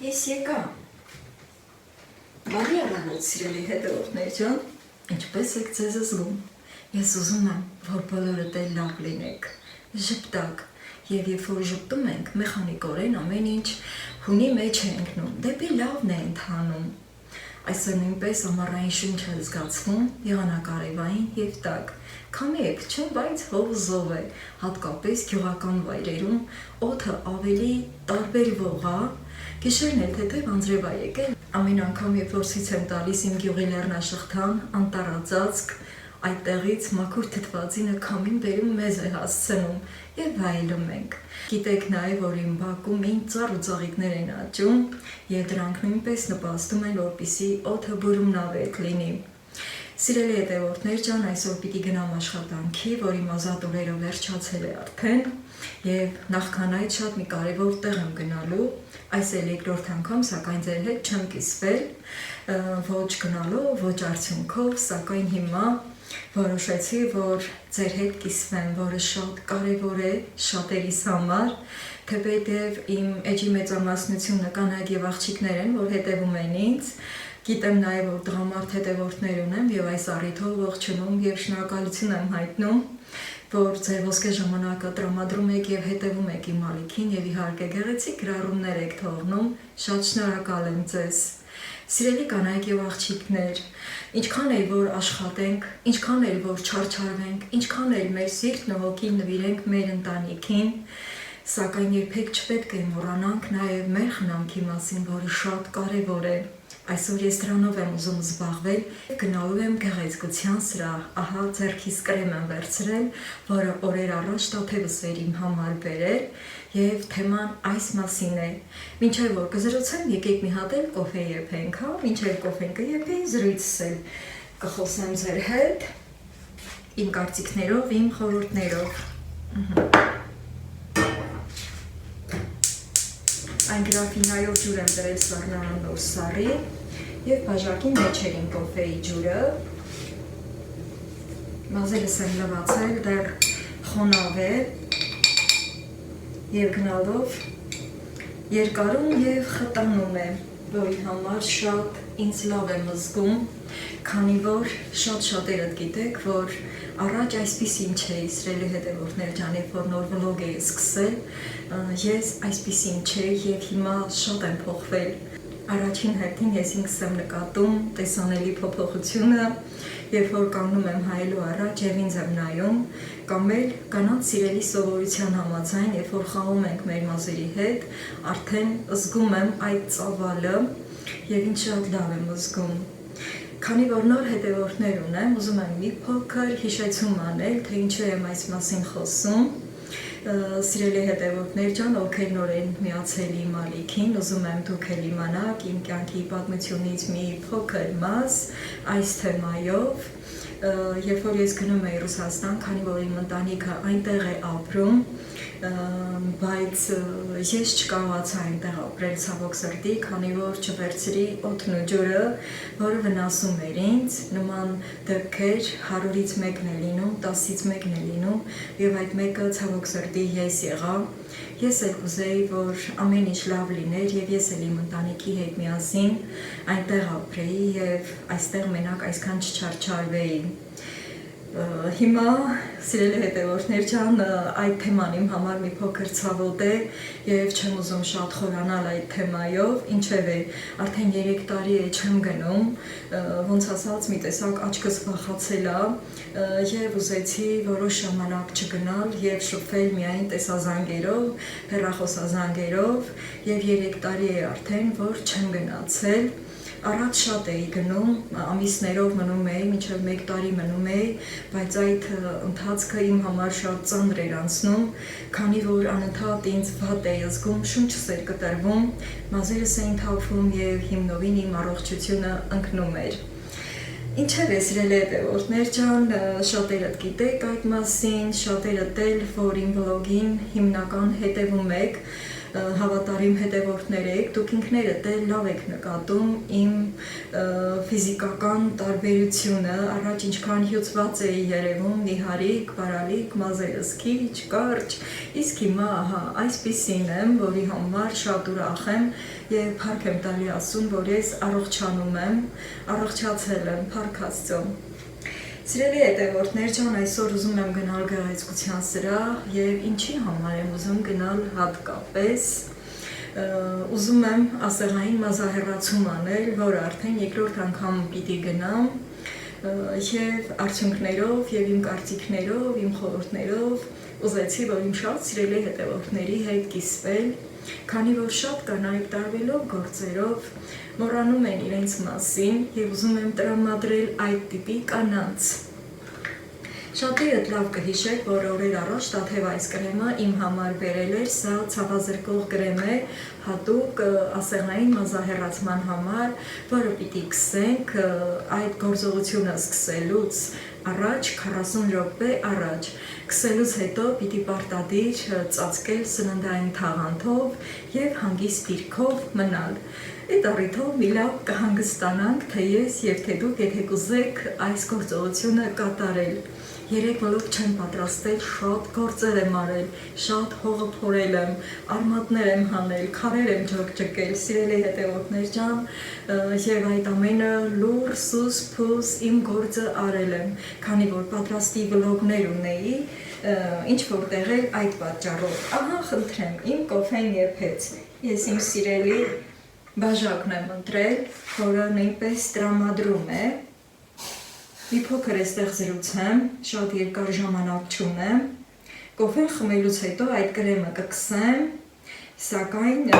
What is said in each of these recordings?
Ես եկա։ Բարի առավոտ, սիրելի հետևորդներ ջան, ինչպես եք ձեզ զգում։ Ես ուզում եմ, որ բոլորդ էլ լավ լինեք, ժպտակ, եւ երբ որ ժպտում ենք, մեխանիկորեն ամեն ինչ հունի մեջ է ընկնում, դեպի լավն է ընթանում։ Այսօր նույնպես ամառային շունչ է զգացվում, եղանակարևային եւ տաք։ Քամի է փչում, բայց հովզով է, հատկապես գյուղական վայրերում օդը ավելի տարբերվող է, գիշերն էլ թեթև անձրև է եկել։ Ամեն անգամ երբ որ ցույց եմ տալիս իմ գյուղի լեռնաշղթան, անտառածածկ, այդտեղից մաքուր թթվածինը քամին բերում մեզ է հասցնում եւ վայելում ենք։ Գիտեք նաեւ, որ իմ բակում ինչ ծառ ու ծաղիկներ են աճում եւ դրանք նույնպես նպաստում են, որպեսզի օդը բուրումնավետ լինի։ Սիրելի հետևորդներ ջան, այսօր պիտի գնամ աշխատանքի, որի մազատ օրերը վերջացել է արդեն եւ նախքան այդ շատ մի կարեւոր տեղ եմ գնալու։ Այս էլ երկրորդ անգամ, սակայն ձեր հետ չեմ կիսվել, ոչ գնալով, ոչ արդյունքով, սակայն հիմա որոշեցի, որ ձեր հետ կիսվեմ, որը շատ կարևոր է շատերիս համար, թեպետև իմ էջի մեծամասնությունը կանայք եւ աղջիկներ են, որ հետևում են ինձ, գիտեմ նաեւ, որ տղամարդ հետևորդներ ունեմ եւ այս առիթով ողջունում եւ շնորհակալություն եմ հայտնում, որ ձեր ոսկե ժամանակը տրամադրում եք եւ հետևում եք իմ ալիքին եւ իհարկե գեղեցիկ գրառումներ եք թողնում, շատ շնորհակալ եմ ձեզ։ Սիրելի կանայք եւ աղջիկներ, ինչքան էլ որ աշխատենք, ինչքան էլ որ չարչարվենք, ինչքան էլ մեր սիրտն ու հոգին նվիրենք մեր ընտանիքին, սակայն երբեք չպետք է մոռանանք նաեւ մեր խնամքի մասին, որը շատ կարեւոր է։ Այսօր ես դրանով եմ ուզում զբաղվել, գնալու եմ գեղեցկության սրահ, ահա ձեռքիս կրեմ եմ վերցրել, որը օրեր առաջ տաթևս էր իմ համար բերել եւ թեման այս մասին է։ Մինչեւ որ կզրուցեմ, եկեք մի հատ էլ կոֆե եփենք, հա, մինչեւ կոֆեն կեփի, զրույցս էլ կխոսեմ ձեր հետ, իմ կարծիքներով, իմ խորհուրդներով։ Այն գրաֆինայով ջուր եմ դրել սառնարանով սառի եւ բաժակի մեջ էր իմ կոֆեի ջուրը։ Մազերս եմ լվացել, դեռ խոնավ է եւ գնալով երկարում եւ խտանում է, որի համար շատ ինձ լավ եմ զգում, քանի որ շատերդ գիտեք, որ առաջ այսպիսին չէի, սիրելի հետևորդներ ջան, երբ որ նոր վլոգ էի սկսել, ես այսպիսին չէի եւ հիմա շատ եմ փոխվել։ Առաջին հերթին ես ինքս եմ նկատում տեսանելի փոփոխությունը, երբ որ կանգնում եմ հայելու առաջ եւ ինձ եմ նայում, կամ էլ կանանց սիրելի սովորության համաձայն, երբ որ խաղում ենք մեր մազերի հետ, արդեն զգում եմ այդ ծավալը եւ ինձ շատ լավ եմ զգում։ Քանի որ նոր հետևորդներ ունեմ, ուզում եմ մի փոքր հիշեցում անել, թե ինչու եմ այս մասին խոսում։ Սիրելի հետևորդներ ջան, ովքեր նոր են միացել իմ ալիքին, ուզում եմ դուք էլ իմանաք իմ կյանքի պատմությունից մի փոքր մաս այս թեմայով։ Երբ որ ես գնում էի Ռուսաստան, քանի որ իմ ընտանիքը այնտեղ է ապրում, բայց ես չկարողացա այնտեղ ապրել ցավոք սրտի, քանի որ չվերցրի օդն ու ջուրը, որը վնասում էր ինձ, նման դեպքեր 100-ից 1-ն է լինում, 10-ից 1-ն է լինում, եւ այդ մեկը ցավոք սրտի ես եղա։ Ես էլ կուզեի, որ ամեն ինչ լավ լիներ եւ ես էլ իմ ընտանիքի հետ միասին այնտեղ ապրեի եւ այստեղ մենակ այսքան չչարչարվեի։ Հիմա սիրելի հետևորդներ ջան, այդ թեման իմ համար մի փոքր ցավոտ է եւ չեմ ուզում շատ խորանալ այդ թեմայով, ինչեւ է, արդեն 3 տարի է չեմ գնում, ոնց ասած մի տեսակ աչքս վախացել է եւ ուզեցի որոշ ժամանակ չգնալ եւ շփվել միայն տեսազանգերով, հեռախոսազանգերով եւ 3 տարի է արդեն, որ չեմ գնացել։ Առաջ շատ էի գնում, ամիսներով մնում էի, մինչև 1 տարի մնում էի, բայց այդ ընթացքը իմ համար շատ ծանր էր անցնում, քանի որ անընդհատ ինձ վատ էի զգում, շունչս էր կտրվում, մազերս էին թափվում եւ հիմնովին իմ առողջությունը ընկնում էր։ Ինչև է սիրելի հետևորդներ ջան, շատերդ գիտեք այդ մասին, շատերդ էլ, որ իմ վլոգին հիմնական հետևում եք, հավատարիմ հետևորդներ եք, դուք ինքներդ էլ լավ եք նկատում իմ ֆիզիկական տարբերությունը, առաջ ինչքան հյուծված էի երևում, նիհարիկ, բարալիկ, մազերս քիչ, կարճ, իսկ հիմա այսպիսին եմ, որի համար շատ ուրախ եմ եւ փառք եմ տալի Աստծուն, որ ես առողջանում եմ, առողջացել եմ, փառք Աստծո։ Սիրելի հետևորդներ ջան, այսօր ուզում եմ գնալ գեղեցկության սրահ եւ ինչի համար եմ ուզում գնալ հատկապես, ուզում եմ ասեղային մազահեռացում անել, որ արդեն երկրորդ անգամ պիտի գնամ եւ արդյունքներով եւ իմ կարծիքներով, իմ խորհուրդներով ուզեցի, որ իմ շատ սիրելի հետևորդների հետ կիսվել, քանի որ շատ կանայք տարբերով գործերով մոռանում են իրենց մասին եւ ուզում եմ տրամադրել այդ տիպի կանանց։ Շատերդ լավ կհիշեք, որ օրեր առաջ Տաթև այս կրեմը իմ համար բերել էր, սա ցավազրկող կրեմ է հատուկ ասեղային մազահեռացման համար, որը պիտի կսենք այդ գործողությունը սկսելուց առաջ 40 րոպե առաջ, կսելուց հետո պիտի պարտադիր ծածկել սննդային թաղանթով եւ հանգիստ դիրքով մնալ։ Այդ առիթով մի լավ կհանգստանանք, թե ես եւ թե դուք, եթե կուզեք այս գործողությունը կատարել։ Երեք ոլորտ չեմ պատրաստել, շատ գործեր եմ արել, շատ հողը փորել եմ, արմատներ եմ հանել, քարեր եմ ջոկջկել, սիրելի հետևորդներ ջան, եւ այդ ամենը լուր, սուս, փուս իմ գործը արել եմ, քանի որ պատրաստի վլոգներ ունեի, ինչ որտեղ էլ այդ պատճառով։ Ահա խնդրեմ, իմ կոֆեն եփեց, ես իմ սիրելի բաժակն եմ ընտրել, որը նույնպես տրամադրում է։ Մի փոքր էստեղ զրուցեմ, շատ երկար ժամանակ չունեմ, կոֆեն խմելուց հետո այդ կրեմը կքսեմ, սակայն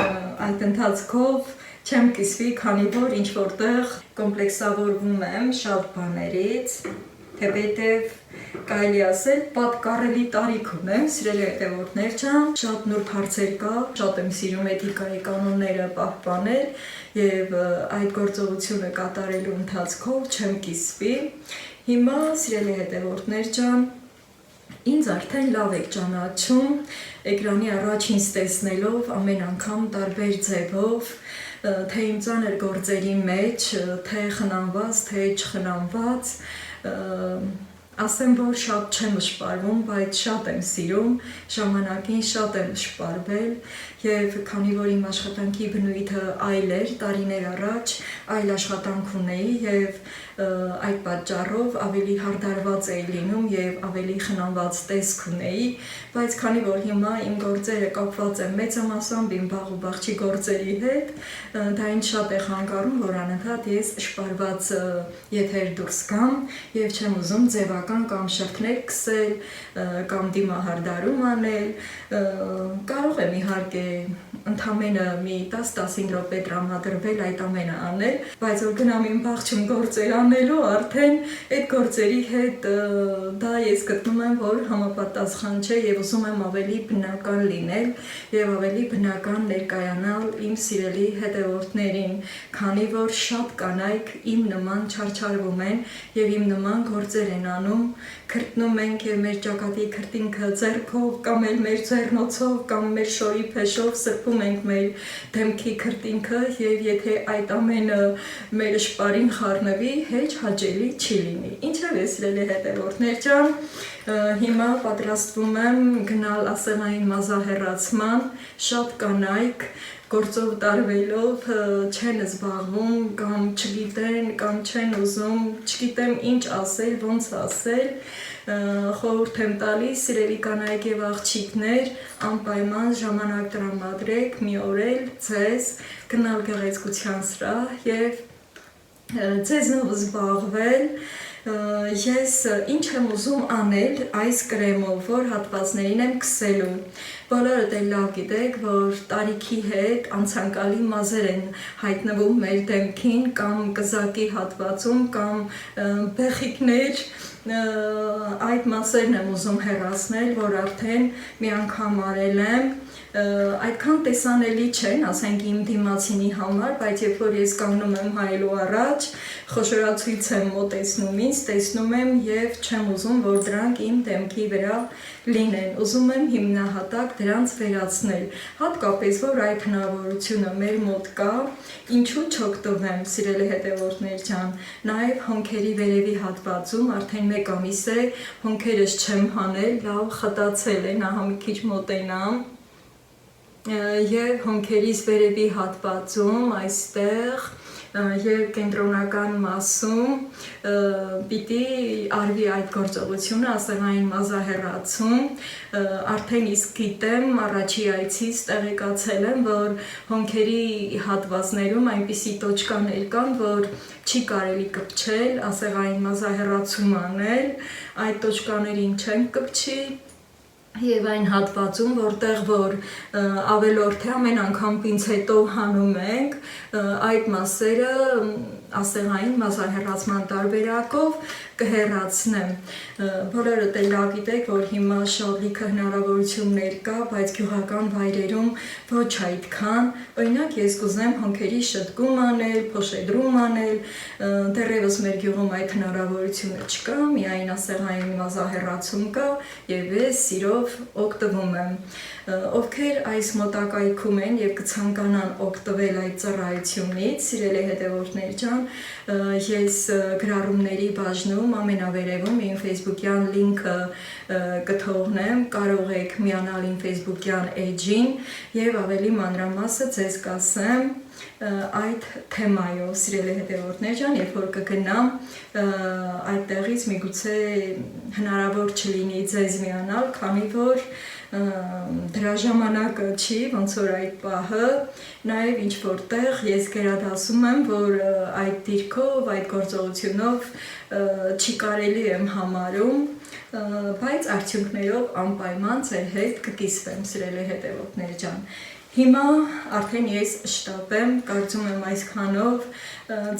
այդ ընթացքով չեմ կիսվի, քանի որ ինչ որտեղ կոմպլեքսավորվում եմ շատ բաներից, թեպետև կարելի ասել պատկառելի տարիք ունեմ, սիրելի հետևորդներ ջան, շատ նուրբ հարցեր կա, շատ եմ սիրում էթիկայի կանոնները պահպանել եւ այդ գործողությունը կատարելու ընթացքով չեմ կիսվի։ Հիմա սիրելի հետևորդներ ջան, ինձ արդեն լավ եք ճանաչում, էկրանի առաջ ինձ տեսնելով ամեն անգամ տարբեր ձևով, թե իմ ծանր գործերի մեջ, թե խնամված, թե չխնամված, ասեմ, որ շատ չեմ շպարվում, բայց շատ եմ սիրում, ժամանակին շատ եմ շպարվել եւ քանի որ իմ աշխատանքի բնույթը այլ էր, տարիներ առաջ այլ աշխատանք ունեի եւ այդ պատճառով ավելի հարդարված էի լինում եւ ավելի խնամված տեսք ունեի, բայց քանի որ հիմա իմ գործերը կապված են մեծամասամբ իմ բաղ ու բաղչի գործերի հետ, դա ինձ շատ է խանգարում, որ անընդհատ ես շպարված եթեր դուրս գամ եւ չեմ ուզում ձևական կամ շրթներ քսել կամ դիմահարդարում անել, կարող եմ իհարկե ընդամենը մի 10-15 րոպե տրամադրվել այդ ամենը անել, բայց որ գնամ իմ բաղչում գործեր անելու, արդեն այդ գործերի հետ դա ես գտնում եմ, որ համապատասխան չէ եւ ուզում եմ ավելի բնական լինել եւ ավելի բնական ներկայանալ իմ սիրելի հետևորդներին, քանի որ շատ կանայք իմ նման չարչարվում են եւ իմ նման գործեր են անում, քրտնում ենք եւ մեր ճակատի քրտինքը ձեռքով կամ էլ մեր ձեռնոցով կամ մեր շոյի փեշով սրբում ենք մեր դեմքի քրտինքը եւ եթե այդ ամենը մեր շպարին խառնվի, հեչ հաճելի չի լինի։ Ինչեւ է սիրելի հետևորդներ ջան, հիմա պատրաստվում եմ գնալ ասեղային մազահեռացման, շատ կանայք գործով տարվելով չեն զբաղվում կամ չգիտեն կամ չեն ուզում, չգիտեմ ինչ ասել, ոնց ասել, խորհուրդ եմ տալիս սիրելի կանայք եւ աղջիկներ, անպայման ժամանակ տրամադրեք մի օր էլ ձեզ գնալ գեղեցկության սրահ եւ ձեզնով զբաղվել։ Ես ինչ եմ ուզում անել այս կրեմով, որ հատվածներին եմ քսելու։ Բոլորդ էլ լավ գիտեք, որ տարիքի հետ անցանկալի մազեր են հայտնվում մեր դեմքին կամ կզակի հատվածում կամ բեղիկներ, այդ մասերն եմ ուզում հեռացնել, որ արդեն մի անգամ արել եմ, այդքան տեսանելի չեն, ասենք իմ դիմացինի համար, բայց երբ որ ես կանգնում եմ հայելու առաջ, խոշորացույց եմ մոտեցնում ինձ, տեսնում եմ եւ չեմ ուզում, որ դրանք իմ դեմքի վրա լինեն, ուզում եմ հիմնահատակ դրանց վերացնել, հատկապես որ այդ հնարավորությունը մեր մոտ կա, ինչու չօգտվեմ, սիրելի հետևորդներ ջան, նաեւ հոնքերի վերևի հատվածում արդեն 1 ամիս է հոնքերս չեմ հանել, լավ խտացել է, նա մի քիչ մոտենամ եւ հոնքերիս վերևի հատվածում այստեղ եւ կենտրոնական մասում պիտի արվի այդ գործողությունը, ասեղային մազահեռացում, արդեն իսկ գիտեմ, առաջի այցից տեղեկացել եմ, որ հոնքերի հատվածներում այնպիսի տոճկաներ կան, որ չի կարելի կպչել, ասեղային մազահեռացում անել, այդ տոճկաներին չեն կպչի Եվ այն հատվածում, որտեղ որ ավելորդ է ամեն անգամ պինցետով հանում ենք, այդ մասերը ասեղային մազահեռացման տարբերակով կհեռացնեմ։ Բոլորդ էլ լավ գիտեք, որ հիմա շատ լիքը հնարավորություններ կա, բայց գյուղական վայրերում ոչ այդքան։ Օրինակ ես կուզեմ հոնքերի շտկում անել, փոշեդրում անել, դեռևս մեր գյուղում այդ հնարավորությունը չկա, միայն ասեղային մազահեռացում կա, եւ ես սիրով օգտվում եմ։ Ովքեր այս մոտակայքում են եւ կցանկանան օգտվել այդ ծառայությունից, սիրելի հետևորդներ ջան, ես գրառումների բաժնում ամենավերևում իմ Facebook-յան լինքը կթողնեմ, կարող եք միանալ իմ Facebook-յան էջին եւ ավելի մանրամասը ձեզ կասեմ այդ թեմայով, սիրելի հետևորդներ ջան, երբ որ կգնամ այդտեղից միգուցե հնարավոր չլինի ձեզ միանալ, քանի որ դրա ժամանակը չի, ոնց որ այդ պահը, նաև ինչ որտեղ ես գերադասում եմ, որ այդ դիրքով, այդ գործողությունով չի կարելի եմ համարում, բայց արդյունքներով անպայման ձեր հետ կկիսվեմ, սիրելի հետևորդներ ջան։ Հիմա արդեն ես շտապ եմ, կարծում եմ այսքանով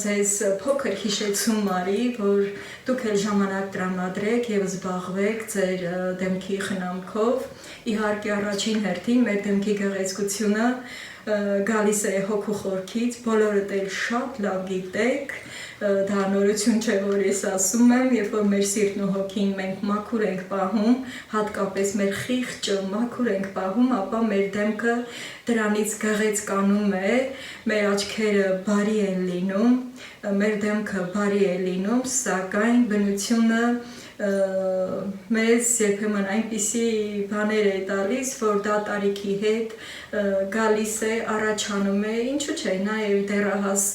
ձեզ փոքր հիշեցում արի, որ դուք էլ ժամանակ տրամադրեք եւ զբաղվեք ձեր դեմքի խնամքով։ Իհարկե առաջին հերթին մեր դեմքի գեղեցկությունը գալիս է հոգու խորքից, բոլորդ էլ շատ լավ գիտեք, դա նորություն չէ, որ ես ասում եմ, երբ որ մեր սիրտն ու հոգին մենք մաքուր ենք պահում, հատկապես մեր խիղճը մաքուր ենք պահում, ապա մեր դեմքը դրանից գեղեցկանում է, մեր աչքերը բարի են լինում, մեր դեմքը բարի է լինում, սակայն բնությունը մեզ երբեմն այնպիսի բաներ է տալիս, որ դա տարիքի հետ գալիս է, առաջանում է, ինչու՞ չէ, նաև դեռահաս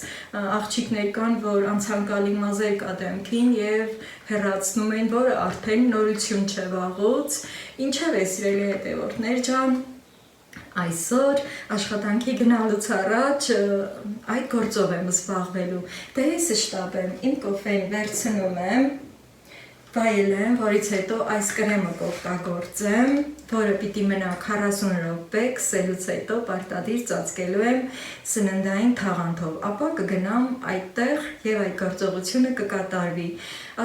աղջիկներ կան, որ անցանկալի մազեր կա դեմքին եւ հեռացնում են, որը արդեն նորություն չէ վաղուց, ինչև է սիրելի հետևորդներ ջան, այսօր աշխատանքի գնալուց առաջ այդ գործով եմ զբաղվելու, դե ես շտապ եմ, իմ կոֆեն վերցնում եմ, վայելեմ, որից հետո այս կրեմը կօգտագործեմ, որը պիտի մնա 40 րոպե, քսելուց հետո պարտադիր ծածկելու եմ սննդային թաղանթով, ապա կգնամ այդտեղ եւ այդ գործողությունը կկատարվի։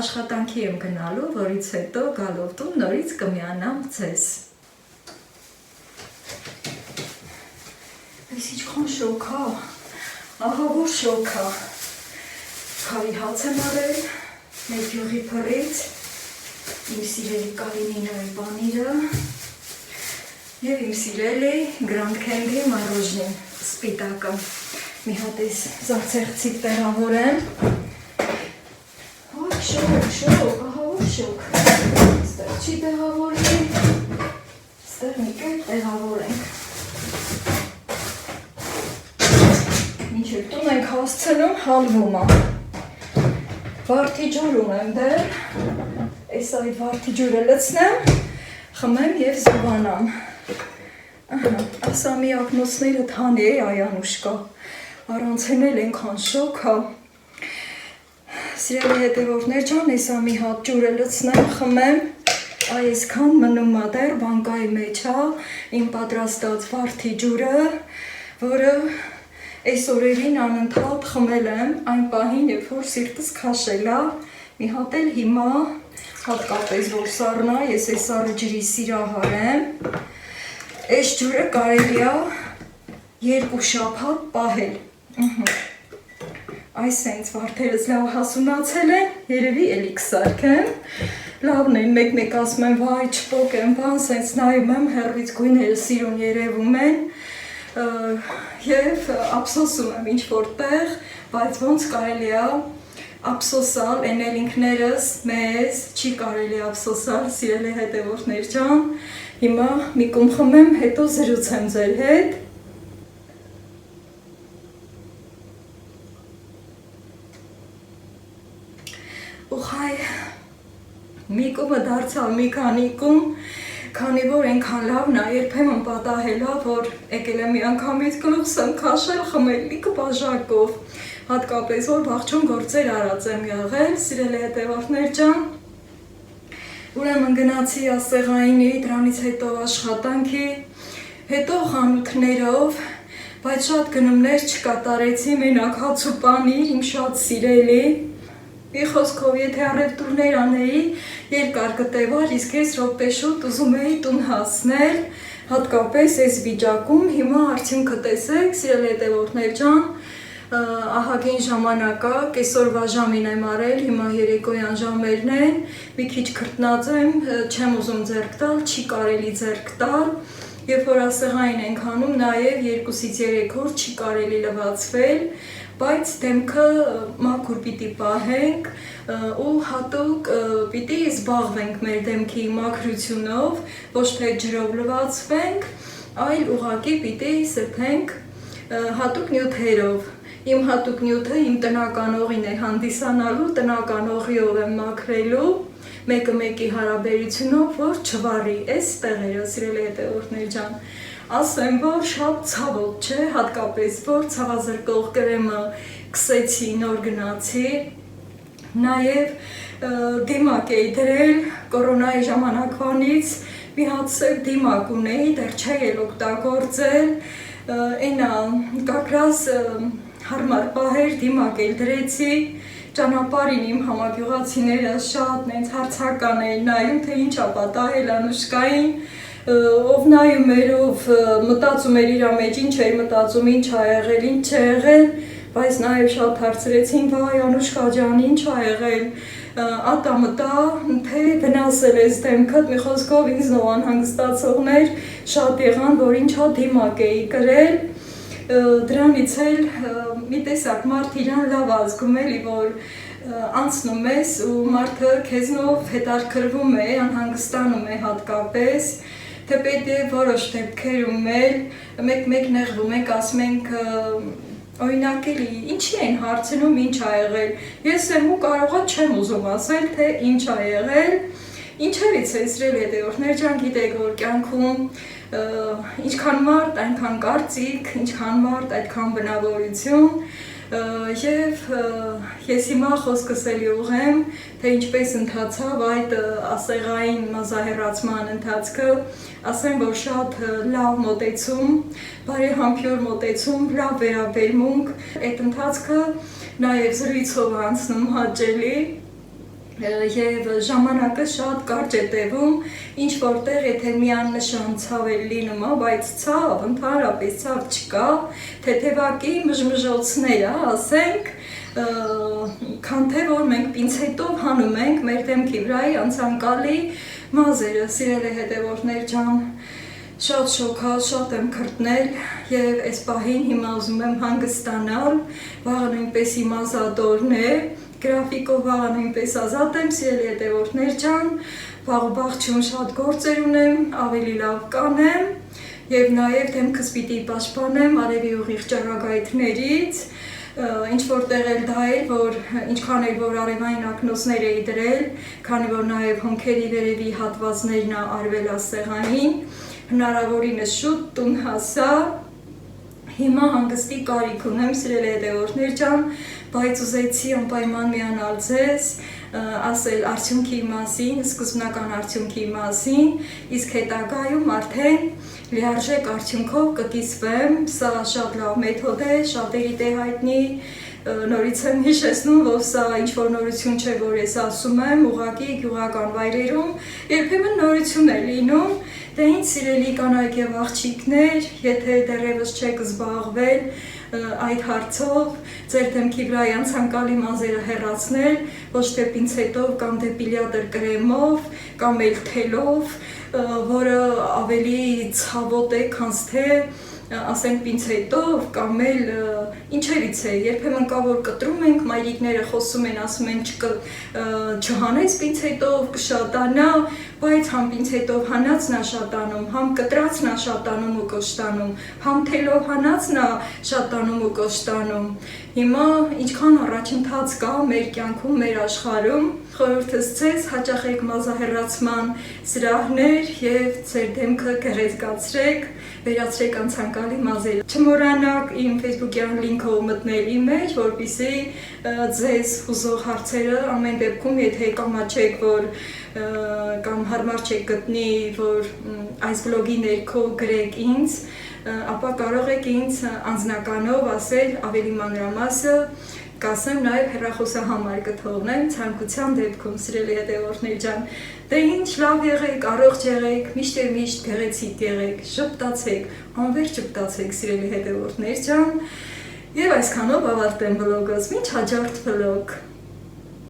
Աշխատանքի եմ գնալու, որից հետո գալով տուն նորից կմիանամ ձեզ։ Այս ինչքան շոկ է, ահա որ շոկ է, քարի հաց եմ արել, մեր գյուղի փռից, իմ սիրելի Կալինինոյի պանիրը և իմ սիրելի Grand Candy մառոժնին սպիտակը, մի հատ ես զարցեղցիկ տեղավորեմ, հոչ շոկ, ահա որ շոկ, ստեղ չի տեղավորվի, ստեղ մի կետ տեղավորենք, մինչև տուն ենք հասցնում հալվում է, վարդի ջուր ունեմ դեր, այս այդ վարդի ջուրը լցնեմ, խմեմ և զուբանամ, ասա մի ակնոցները թանի է այանուշկա, առանց հնել ենքան շոք հա, սիրելի հետևորդներ ջան, եսա մի հատ ջուրը լցնեմ, խմեմ, այսքան մնում ա դեր բանկայի մեջ հա, իմ պատրաստած վարդի ջուրը, որը այս օրերին անընդհատ խմել եմ, այն պահին, երբ որ սիրտս քաշել է, մի հատ էլ հիմա, հատկապես որ սառնա, ես այս սառը ջրի սիրահար եմ, Այս ջուրը կարելի է 2 շաբաթ պահել։ Այս հենց վարդերս լավ հասունացել են, երևի էլի կսարքեմ։ Լավն են, մեկ-մեկ ասում եմ, վայ, չպոկեմ, բան, սենց նայում եմ, հեռվից գույները սիրուն երևում են և ափսոսում եմ ինչ-որ տեղ, բայց ոնց կարելի է ափսոսալ, են էլ ինքներս մեզ չի կարելի ափսոսալ, սիրելի հետևորդներ ջան, հիմա մի կում խմեմ, հետո զրուցեմ ձեր հետ։ Ուղղայ, մի կումը դարձավ մի քանի կում, քանի որ այնքան լավն է, երբեմն պատահել է, որ եկել եմ մի անգամից գլուխս եմ քաշել, խմել լիքը բաժակով, հատկապես որ վաղճուն գործեր արած եմ եղել, սիրելի հետևորդներ ջան, ուրեմն գնացի ասեղայինի, դրանից հետո աշխատանքի, հետո խանութներով, բայց շատ գնումներ չկատարեցի, մենակ հաց ու պանիր, իմ շատ սիրելի։ Մի խոսքով, եթե առևտուրներ անեի, երկար կտևար, իսկ ես րոպե-շուտ ուզում էի տուն հասնել, հատկապես այս վիճակում, հիմա արդյունքը տեսեք, սիրելի հետևորդներ ջան, ահագին ժամանակ է, կեսօրվա ժամին եմ արել, հիմա երեկոյան ժամերն են, մի քիչ քրտնած եմ, չեմ ուզում ձեռք տալ, չի կարելի ձեռք տալ, երբ որ ասեղային ենք անում, նաև 2-ից 3 օր չի կարելի լվացվել, բայց դեմքը մաքուր պիտի պահենք ու հատուկ պիտի զբաղվենք մեր դեմքի մաքրությունով, ոչ թե ջրով լվացվենք, այլ ուղղակի պիտի սրբենք հատուկ նյութերով։ Իմ հատուկ նյութը իմ տնական օղին է հանդիսանալու, տնական օղիով եմ մաքրելու, մեկը մեկի հարաբերությունով, որ չվառի, այս տեղերը, սիրելի հետևորդներ ջան, ասեմ, որ շատ ցավոտ չէ, հատկապես, որ ցավազրկող կրեմը կսեցի, նոր գնացի, նաև դիմակ էի դրել, կորոնայի ժամանակվանից, մի հատ սև դիմակ ունեի, դեռ չէի էլ օգտագործել, այնա կակրաս հարմար պահեր դիմակ էլ դրեցի, ճանապարհին իմ համագյուղացիները շատ նենց հարցական էին նայում, թե ինչ ա պատահել Անուշկային, ով նայում էր, ով մտածում էր իր մեջ, ինչ էր մտածում, ինչ ա եղել, ինչ չէ եղել, բայց նաև շատ հարցրեցին, վայ Անուշկա ջան, ինչ ա եղել, ատա մտա, թե վնասել ես դեմքդ, մի խոսքով ինձնով անհանգստացողներ շատ եղան, որ ինչա դիմակ էի կրել, դրանից էլ մի տեսակ մարդ իրան լավ ազգում էլի, որ անցնում ես ու մարդը քեզնով հետաքրքրվում է, անհանգստանում է հատկապես, թեպետ է որոշ դեպքերում էլ մեկ-մեկ նեղվում ենք, ասում ենք օրինակ էլի, ինչի են հարցնում, ինչ ա եղել, ես եմ ու կարողա չեմ ուզում ասել, թե ինչ ա եղել, ինչերից է սիրելի հետևորդներ ջան, գիտեք, որ կյանքում ինչքան մարդ, այնքան կարծիք, ինչքան մարդ, այդքան բնավորություն, և ես հիմա խոսքս էլի ուղեմ, թե ինչպես ընթացավ այդ ասեղային մազահեռացման ընթացքը, ասեմ, որ շատ լավ մոտեցում, բարեհամբույր մոտեցում, լավ վերաբերմունք, այդ ընթացքը նաև զրույցով անցնում հաճելի, և ժամանակը շատ կարճ է տևում, ինչ որտեղ եթե միանշան ցավ է լինում, բայց ցավ, ընդհանրապես ցավ չկա, թեթևակի մժմժոցներ, ասենք, քան թե որ մենք պինցետով հանում ենք մեր դեմքի վրայի անցանկալի մազերը, սիրելի հետևորդներ ջան, շատ շոքալ, շատ եմ քրտնել և այս պահին հիմա ուզում եմ հանգստանալ, վաղը նույնպես իմ ազատորն է, գրաֆիկով վաղը նույնպես ազատ եմ, սիրելի հետևորդներ ջան, վաղ ու բաղջում շատ գործեր ունեմ, ավելի լավ կանեմ և նաև դեմքս պիտի պաշտպանեմ արևի ուղիղ ճառագայթներից, ինչ որտեղ էլ դա է, որ ինչքան էլ որ արևային ակնոցներ էի դրել, քանի որ նաև հոնքերի վերևի հատվածներն արվել ասեղային, հնարավորինս շուտ տուն հասա, հիմա հանգստի կարիք ունեմ, սիրելի հետևորդներ ջան, բայց ուզեցի անպայման միանալ ձեզ, ասել արդյունքի մասին, սկզբնական արդյունքի մասին, իսկ հետագայում արդեն լիարժեք արդյունքով կկիսվեմ, սա շատ լավ մեթոդ է, շատերիդ է հայտնի, նորից եմ հիշեցնում, որ սա ինչ-որ նորություն չէ, որ ես ասում եմ, ուղղակի գյուղական վայրերում երբեմն նորություն է լինում, Դե ինչ սիրելի կանայք եւ աղջիկներ, եթե դեռևս չեք զբաղվել այդ հարցով, ձեր դեմքի վրա ցանկալի մազերը հեռացնել, ոչ թե պինցետով կամ դեպիլյատոր կրեմով կամ էլ թելով, որը ավելի ցավոտ է, քան թե ասենք պինցետով կամ էլ ինչերից է, երբեմն կա որ կտրում ենք, մայրիկները խոսում են, ասում են չհանես պինցետով, կշատանա, բայց համ պինցետով հանածն է շատանում, համ կտրածն է շատանում ու կոշտանում, համ թելով հանածն է շատանում ու կոշտանում։ Հիմա ինչքան առաջընթաց կա մեր կյանքում, մեր աշխարհում, խորհուրդս ձեզ հաճախեք մազահեռացման սրահներ եւ ձեր դեմքը գեղեցկացրեք, վերացրեք անցանկալի մազերը։ Չմոռանաք իմ Facebook-յան լինքով մտնել իմ մեջ, որպեսզի ձեզ հուզող հարցերը ամեն դեպքում, եթե կամաչեք, որ կամ հարմար չեք գտնի, որ այս բլոգի ներքո գրեք ինձ, ապա կարող եք ինձ անձնականով ասել ավելի մանրամասը, կասեմ նաև հեռախոսահամար կթողնեմ ցանկության դեպքում, սիրելի հետևորդներ ջան, դե ինչ, լավ եղեք, առողջ եղեք, միշտ գեղեցիկ եղեք, ժպտացեք, անվերջ ժպտացեք, սիրելի հետևորդներ ջան, եւ այսքանով ավարտեմ բլոգս, մինչ հաջորդ բլոգ։